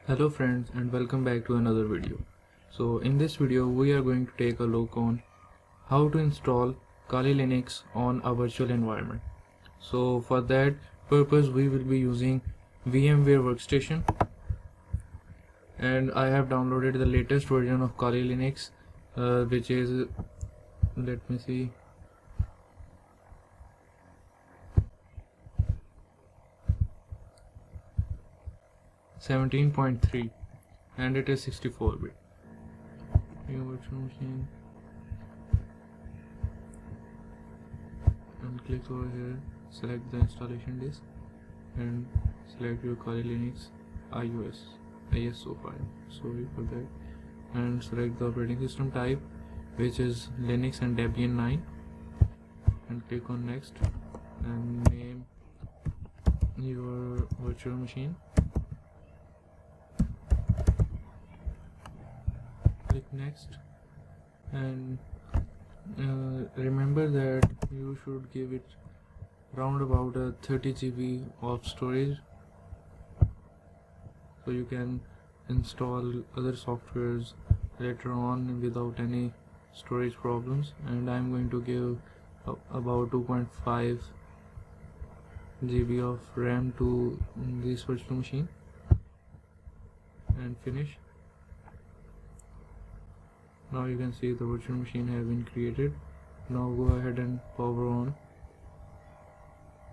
Hello friends and welcome back to another video. So in this video we are going to take a look on how to install Kali Linux on a virtual environment. So for that purpose we will be using VMware Workstation, and I have downloaded the latest version of Kali Linux, which is, let me see, 17.3, and it is 64-bit. New virtual machine, and click over here, select the installation disk and select your Kali Linux ISO file, sorry for that, and select the operating system type, which is Linux and Debian 9, and click on next and name your virtual machine. Click next, and remember that you should give it round about a 30 GB of storage, so you can install other softwares later on without any storage problems. And I'm going to give about 2.5 GB of RAM to this virtual machine, and finish. Now you can see the virtual machine has been created. Now go ahead and power on,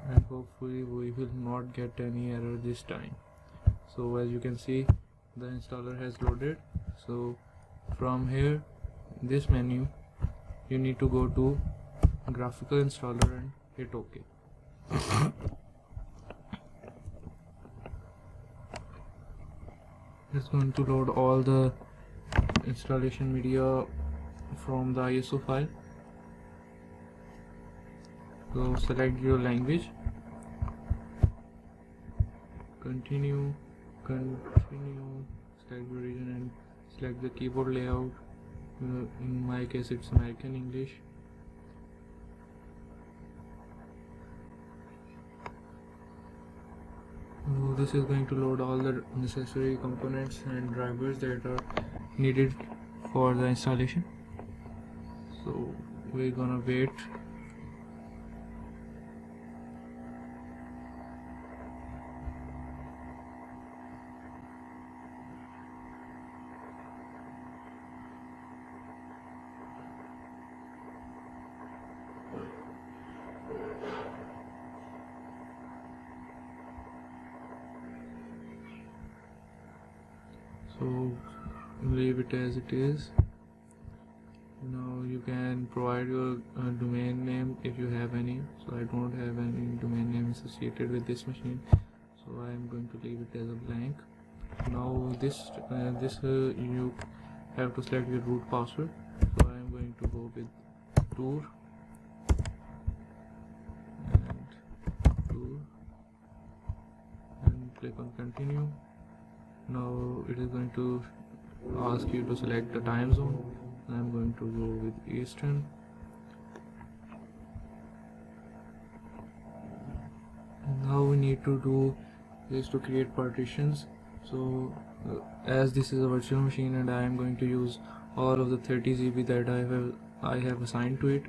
and hopefully we will not get any error this time. So as you can see, the installer has loaded. So from here, this menu, you need to go to graphical installer and hit OK. It's going to load all the installation media from the ISO file. So select your language, continue, select your region and select the keyboard layout. In my case it's American English. So this is going to load all the necessary components and drivers that are needed for the installation. So we're gonna wait. So leave it as it is. Now you can provide your domain name if you have any. So I don't have any domain name associated with this machine, so I am going to leave it as a blank. Now this you have to select your root password. So I am going to go with tour and click on continue. Now it is going to ask you to select the time zone. I am going to go with Eastern. Now we need to do is to create partitions. So as this is a virtual machine and I am going to use all of the 30 GB that I have assigned to it,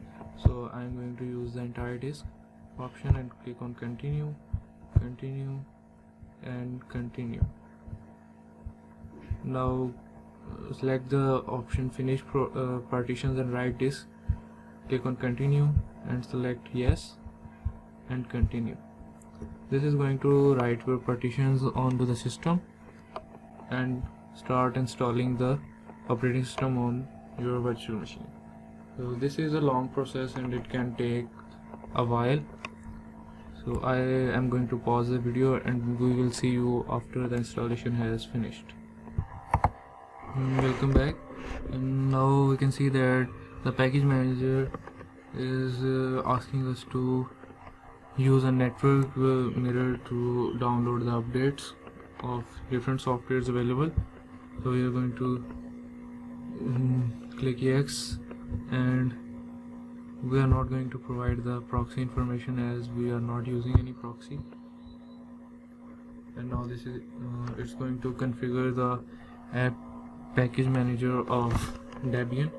so I am going to use the entire disk option and click on continue and continue. Now select the option finish partitions and write disk, click on continue and select yes and continue. This is going to write your partitions onto the system and start installing the operating system on your virtual machine. So this is a long process and it can take a while, so I am going to pause the video and we will see you after the installation has finished. Welcome back, and now we can see that the package manager is asking us to use a network mirror to download the updates of different softwares available. So we are going to click yes, and we are not going to provide the proxy information as we are not using any proxy. and now this is it's going to configure the app package manager of Debian.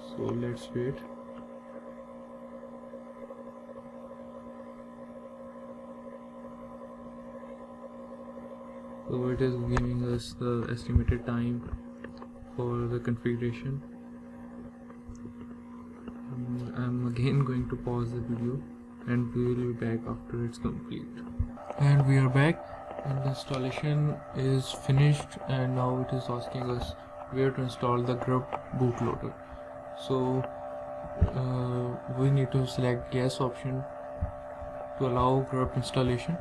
So let's wait. So it is giving us the estimated time for the configuration. I'm again going to pause the video and we will be back after it's complete. And we are back, and the installation is finished, and now it is asking us where to install the grub bootloader. So we need to select yes option to allow grub installation.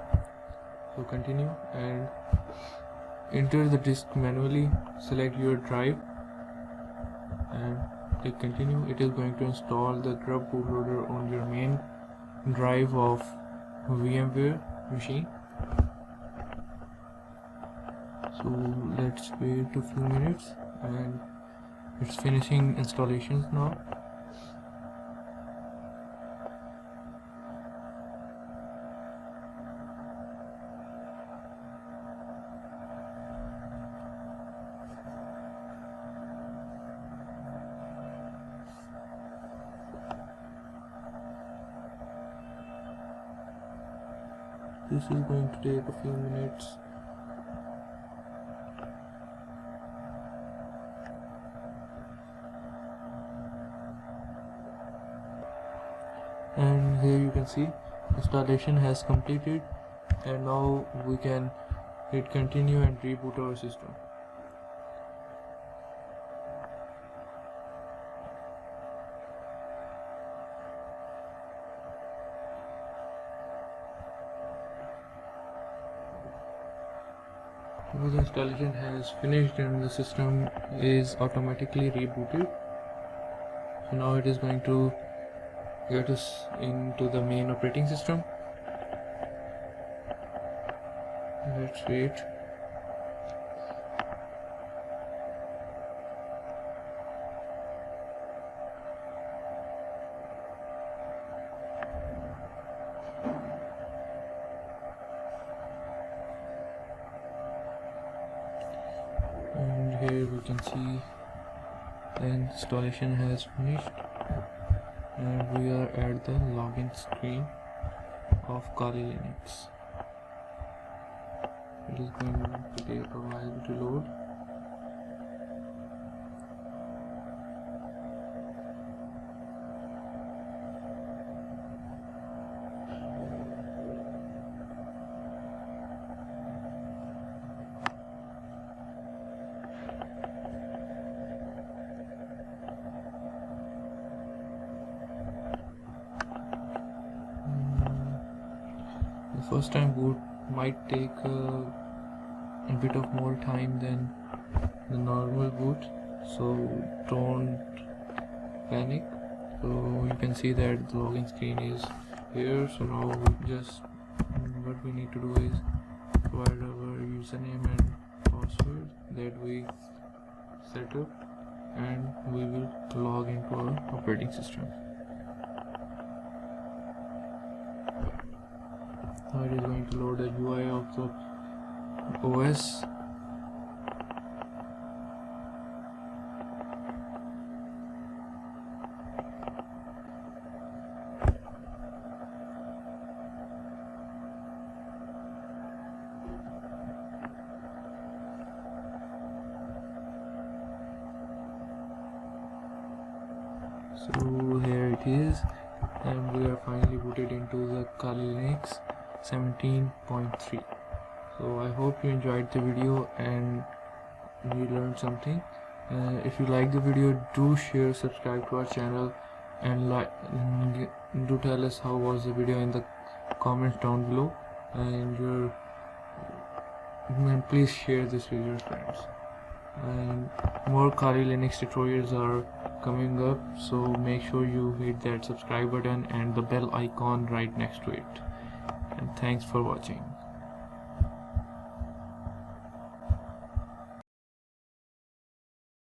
So continue and enter the disk manually, select your drive and click continue. It is going to install the grub bootloader on your main drive of VMware machine. So let's wait a few minutes, and it's finishing installations now. This is going to take a few minutes. And here you can see installation has completed, and now we can hit continue and reboot our system. The installation has finished and the system is automatically rebooted. So now it is going to get us into the main operating system. Let's wait. And here we can see the installation has finished, and we are at the login screen of Kali Linux. It is going to take a while to load. The first time boot might take a bit of more time than the normal boot, so don't panic. So you can see that the login screen is here. So now just what we need to do is provide our username and password that we set up, and we will log into our operating system. Now it is going to load the UI of the OS. So here it is, and we are finally booted into the Kali Linux 17.3. So I hope you enjoyed the video and you learned something. If you like the video, do share, subscribe to our channel, and do tell us how was the video in the comments down below, and please share this with your friends. And more Kali Linux tutorials are coming up, so make sure you hit that subscribe button and the bell icon right next to it. And thanks for watching.